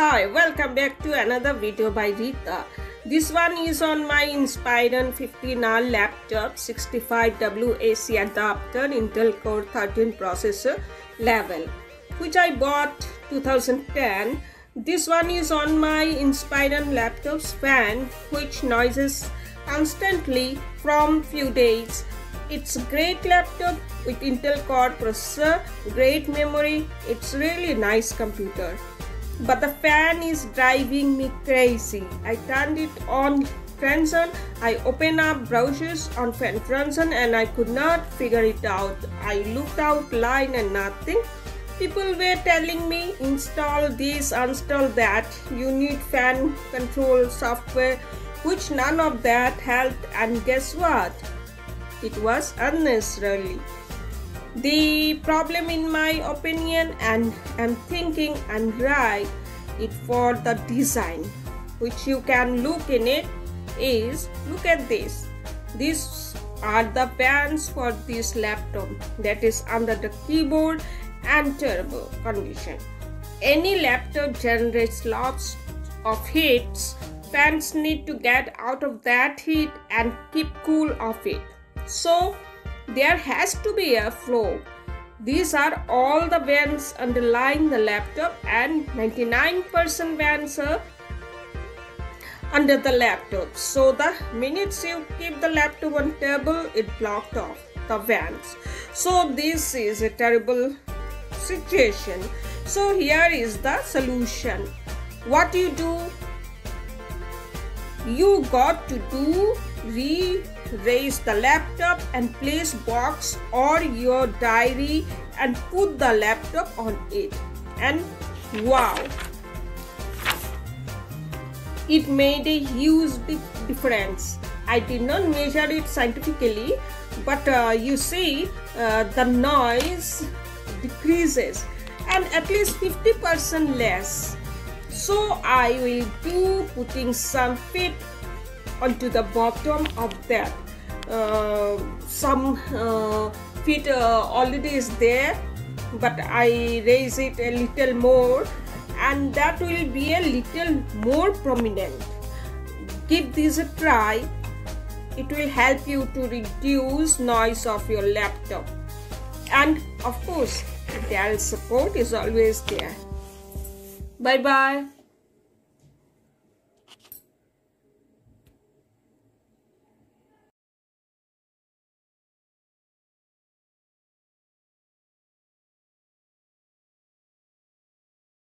Hi, welcome back to another video by Rita. This one is on my Inspiron 15R laptop 65W adapter Intel Core 13 processor level, which I bought 2010. This one is on my Inspiron laptop's fan, which noises constantly from few days. It's a great laptop with Intel Core processor, great memory. It's really nice computer. But the fan is driving me crazy. I turned it on function. I opened up browsers on fan function and I could not figure it out. I looked out line and nothing. People were telling me install this, install that. You need fan control software, which none of that helped. And guess what? It was unnecessarily. The problem, in my opinion, and I'm thinking I'm right, it for the design, which you can look in it, is look at this. These are the bands for this laptop that is under the keyboard and turbo condition. Any laptop generates lots of heats. Fans need to get out of that heat and keep cool of it. So there has to be a flow. These are all the vents underlying the laptop, and 99% vents are under the laptop. So the minute you keep the laptop on table, it blocked off the vents. So this is a terrible situation. So here is the solution. What you do? You got to do raise the laptop and place box or your diary and put the laptop on it, and wow, it made a huge difference. I did not measure it scientifically, but you see the noise decreases and at least 50% less. So I will do putting some fit onto the bottom of that. Some fit already is there, but I raise it a little more and that will be a little more prominent. Give this a try. It will help you to reduce noise of your laptop, and of course their support is always there. Bye bye.